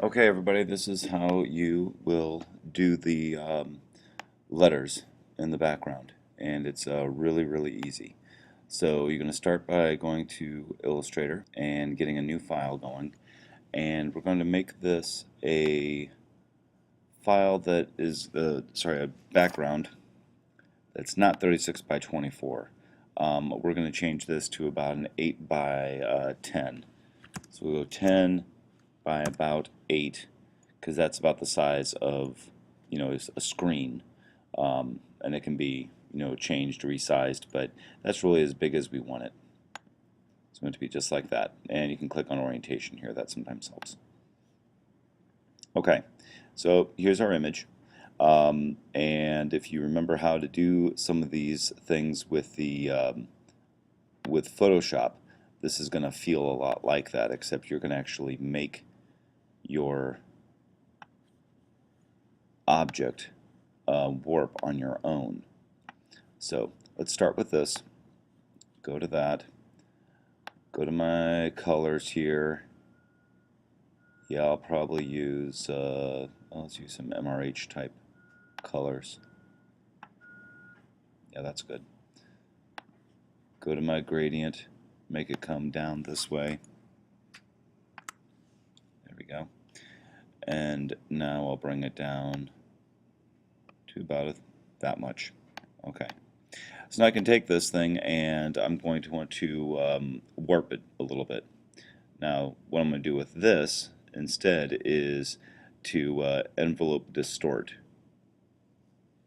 Okay, everybody, this is how you will do the letters in the background, and it's really easy. So you're going to start by going to Illustrator and getting a new file going, and we're going to make this a file that is, a background that's not 36 by 24. We're going to change this to about an 8 by 10. So we'll go 10 by about 8, because that's about the size of, a screen, and it can be, changed, resized, but that's really as big as we want it. It's going to be just like that, and you can click on orientation here. That sometimes helps. Okay, so here's our image, and if you remember how to do some of these things with the with Photoshop, this is going to feel a lot like that, except you're going to actually make your object warp on your own. So let's start with this. Go to that. Go to my colors here. Yeah, I'll probably use, let's use some MRH type colors. Yeah, that's good. Go to my gradient, make it come down this way. There we go. And now I'll bring it down to about that much. Okay. So now I can take this thing and I'm going to want to warp it a little bit. Now what I'm going to do with this instead is to envelope distort.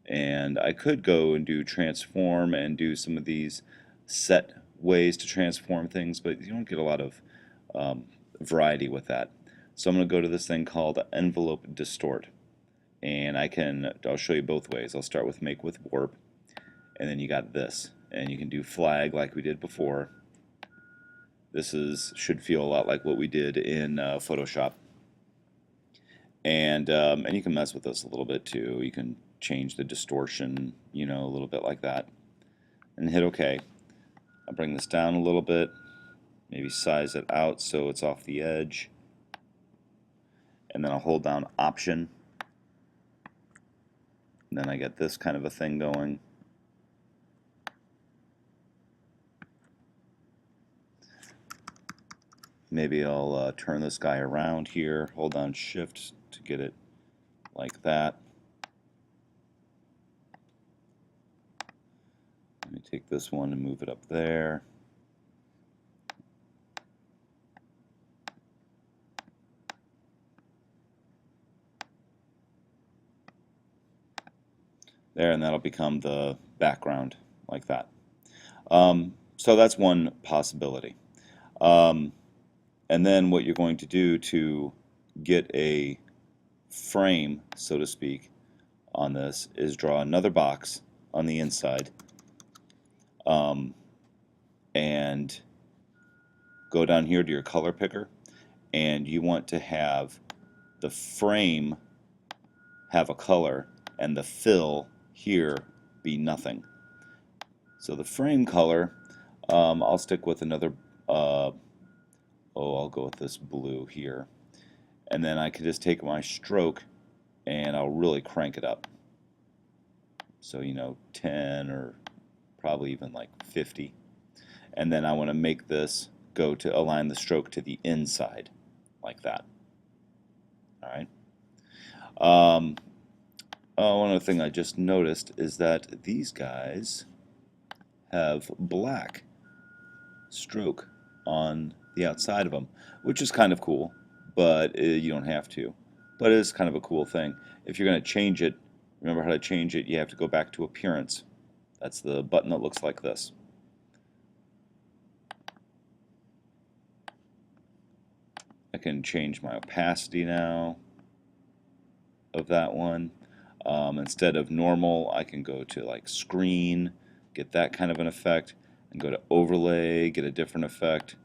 And I could go and do transform and do some of these set ways to transform things, but you don't get a lot of variety with that. So I'm going to go to this thing called envelope distort, and I'll show you both ways. I'll start with make with warp, and then you got this, and you can do flag like we did before. This should feel a lot like what we did in Photoshop, and you can mess with this a little bit too. You can change the distortion, a little bit like that, and hit OK. I'll bring this down a little bit, maybe size it out so it's off the edge, and then I'll hold down Option, and then I get this kind of a thing going. Maybe I'll turn this guy around here, hold down Shift to get it like that. Let me take this one and move it up there. There, and that'll become the background like that. So that's one possibility. And then what you're going to do to get a frame, so to speak, on this is draw another box on the inside, and go down here to your color picker, and you want to have the frame have a color and the fill here be nothing. So the frame color, I'll stick with another, I'll go with this blue here. And then I can just take my stroke and I'll really crank it up. So, 10 or probably even like 50. And then I want to make this go to align the stroke to the inside, like that. All right. One other thing I just noticed is that these guys have black stroke on the outside of them, which is kind of cool, but you don't have to. But it is kind of a cool thing. If you're going to change it, remember how to change it, you have to go back to Appearance. That's the button that looks like this. I can change my opacity now of that one. Instead of normal, I can go to like screen, get that kind of an effect, and go to overlay, get a different effect.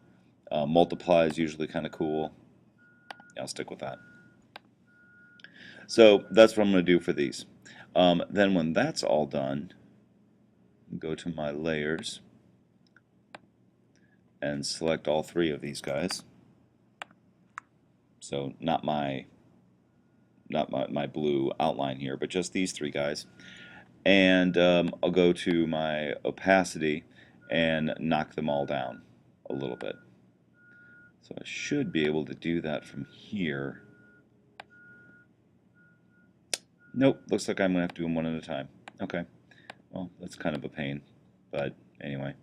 Multiply is usually kind of cool. Yeah, I'll stick with that. So that's what I'm going to do for these. Then when that's all done, go to my layers and select all three of these guys. So not my not my blue outline here, but just these three guys. And I'll go to my opacity and knock them all down a little bit. So I should be able to do that from here. Nope, looks like I'm going to have to do them one at a time. Okay, well, that's kind of a pain, but anyway.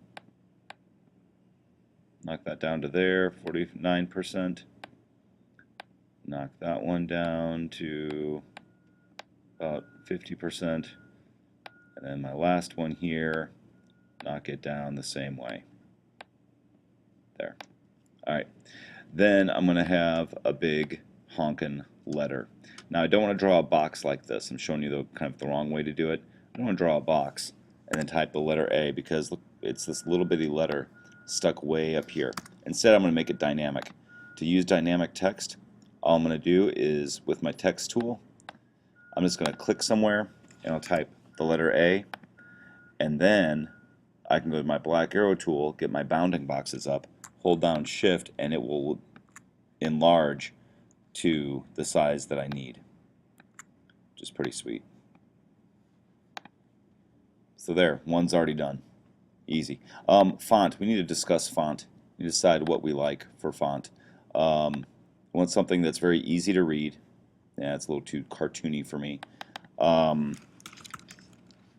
Knock that down to there, 49%. Knock that one down to about 50%. And then my last one here, knock it down the same way. There. Alright. Then I'm going to have a big honkin' letter. Now I don't want to draw a box like this. I'm showing you the kind of the wrong way to do it. I don't want to draw a box and then type the letter A because look, it's this little bitty letter stuck way up here. Instead I'm going to make it dynamic. To use dynamic text, all I'm going to do is with my text tool, I'm just going to click somewhere and I'll type the letter A, and then I can go to my black arrow tool, get my bounding boxes up, hold down shift, and it will enlarge to the size that I need, which is pretty sweet. So there, one's already done. Easy. Font, we need to discuss font. We decide what we like for font. We want something that's very easy to read. Yeah, it's a little too cartoony for me.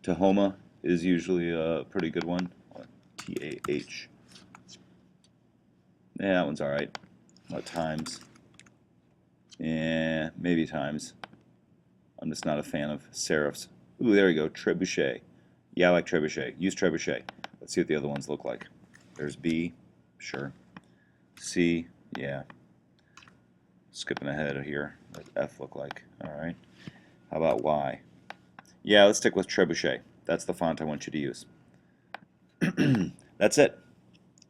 Tahoma is usually a pretty good one. T-A-H. Yeah, that one's alright. Times. Yeah, maybe Times. I'm just not a fan of serifs. Ooh, there we go. Trebuchet. Yeah, I like trebuchet. Use trebuchet. Let's see what the other ones look like. There's B. Sure. C. Yeah. Skipping ahead here. What does F look like? Alright. How about Y? Yeah, let's stick with trebuchet. That's the font I want you to use. That's it.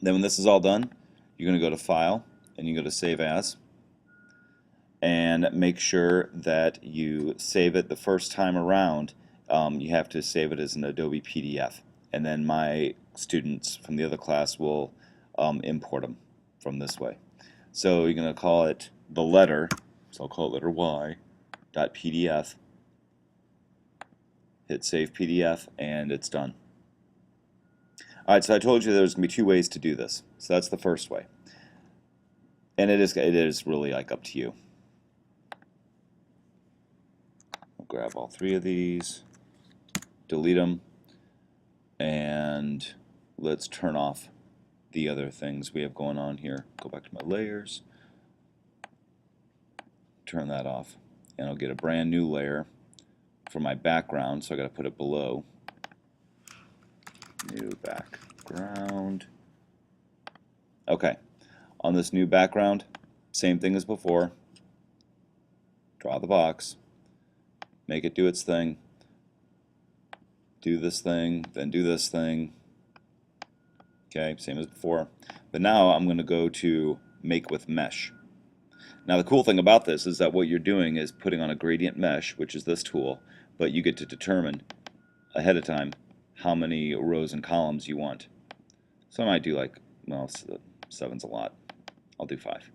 Then when this is all done, you're going to go to File, and you go to Save As. And make sure that you save it the first time around. You have to save it as an Adobe PDF. And then my students from the other class will import them from this way. So you're going to call it the letter, so I'll call it letter Y, .pdf. Hit Save PDF, and it's done. Alright, so I told you there's going to be two ways to do this. So that's the first way. And it is really like up to you. I'll grab all three of these, delete them, and let's turn off the other things we have going on here. Go back to my layers, turn that off, and I'll get a brand new layer for my background, so I got to put it below. New background. Okay, on this new background, same thing as before. Draw the box, make it do its thing, do this thing, then do this thing. Okay, same as before. But now I'm going to go to Make with Mesh. Now the cool thing about this is that what you're doing is putting on a gradient mesh, which is this tool, but you get to determine ahead of time how many rows and columns you want. So I might do like, well, 7's a lot. I'll do 5.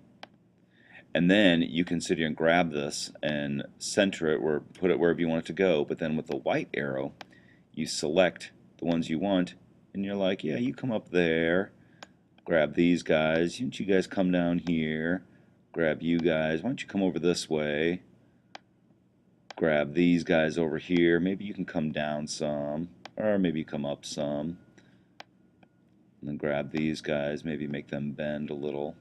And then you can sit here and grab this and center it or put it wherever you want it to go, but then with the white arrow, you select the ones you want, and you're like, yeah, you come up there, grab these guys, you guys come down here, grab you guys, why don't you come over this way, grab these guys over here, maybe you can come down some, or maybe come up some, and then grab these guys, maybe make them bend a little,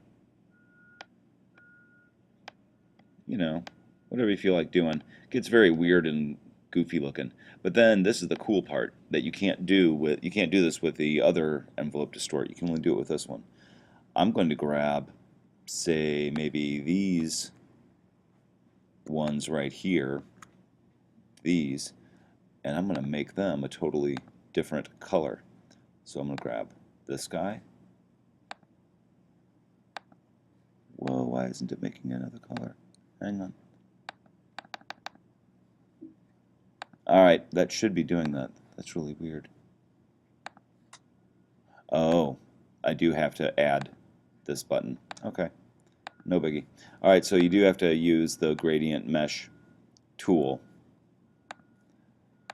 you know, whatever you feel like doing. It gets very weird and goofy looking. But then this is the cool part that you can't do this with the other envelope distort. You can only do it with this one. I'm going to grab, say, maybe these ones right here, these, and I'm going to make them a totally different color. So I'm going to grab this guy. Whoa, why isn't it making another color? Hang on. Alright, that should be doing that. That's really weird. Oh, I do have to add this button. Okay, no biggie. Alright, so you do have to use the gradient mesh tool,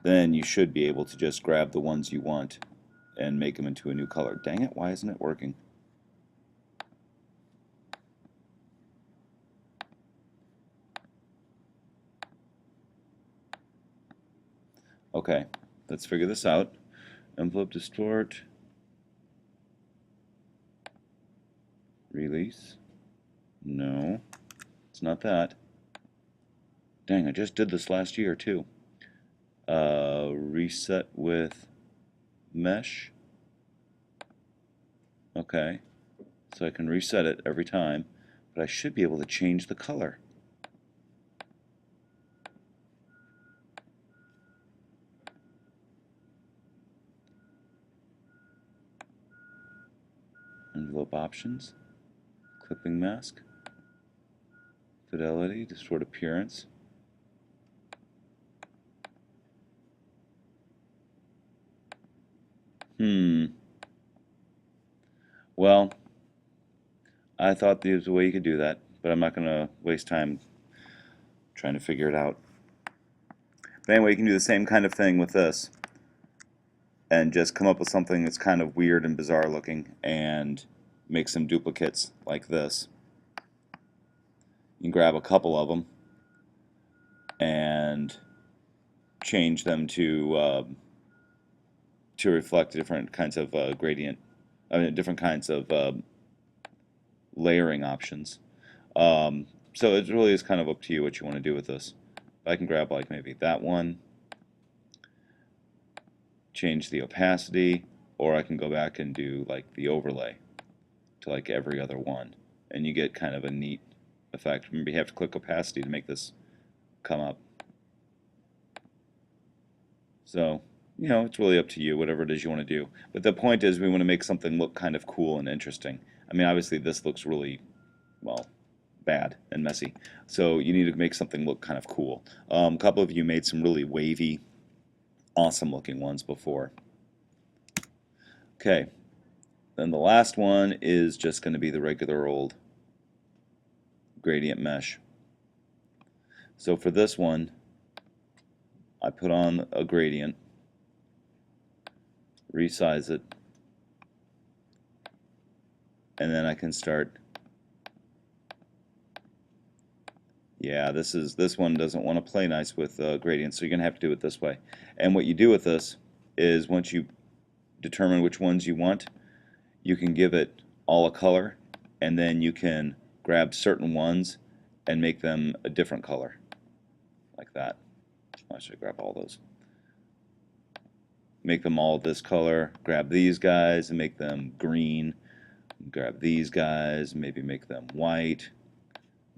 then you should be able to just grab the ones you want and make them into a new color. Dang it, why isn't it working? Okay, let's figure this out. Envelope distort, release. No, it's not that. Dang, I just did this last year too. Reset with mesh. Okay, so I can reset it every time, but I should be able to change the color. Envelope options, clipping mask, fidelity, distort appearance. Well, I thought there was a way you could do that, but I'm not going to waste time trying to figure it out. But anyway, you can do the same kind of thing with this and just come up with something that's kind of weird and bizarre looking and make some duplicates like this. You can grab a couple of them and change them to reflect different kinds of gradient, different kinds of layering options. So it really is kind of up to you what you want to do with this. I can grab like maybe that one, change the opacity, or I can go back and do like the overlay to like every other one, and you get kind of a neat effect. Remember, you have to click opacity to make this come up. So, you know, it's really up to you, whatever it is you want to do. But the point is we want to make something look kind of cool and interesting. I mean, obviously this looks really, well, bad and messy. So you need to make something look kind of cool. A couple of you made some really wavy, awesome looking ones before. Okay, then the last one is just going to be the regular old gradient mesh. So for this one, I put on a gradient, resize it, and then I can start. Yeah, this one doesn't want to play nice with gradients, so you're gonna have to do it this way. And what you do with this is once you determine which ones you want, you can give it all a color, and then you can grab certain ones and make them a different color, like that. I should grab all those. Make them all this color. Grab these guys and make them green. Grab these guys, maybe make them white.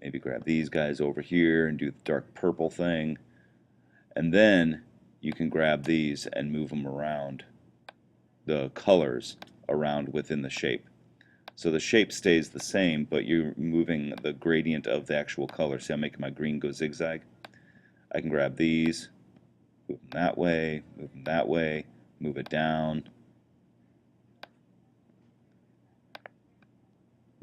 Maybe grab these guys over here and do the dark purple thing. And then you can grab these and move them around, the colors around within the shape. So the shape stays the same, but you're moving the gradient of the actual color. See, I'm making my green go zigzag. I can grab these, move them that way, move them that way, move it down,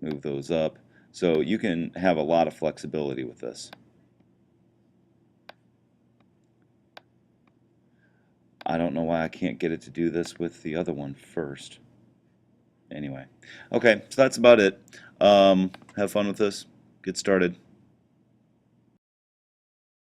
move those up. So you can have a lot of flexibility with this. I don't know why I can't get it to do this with the other one first. Anyway, okay, so that's about it. Have fun with this. Get started.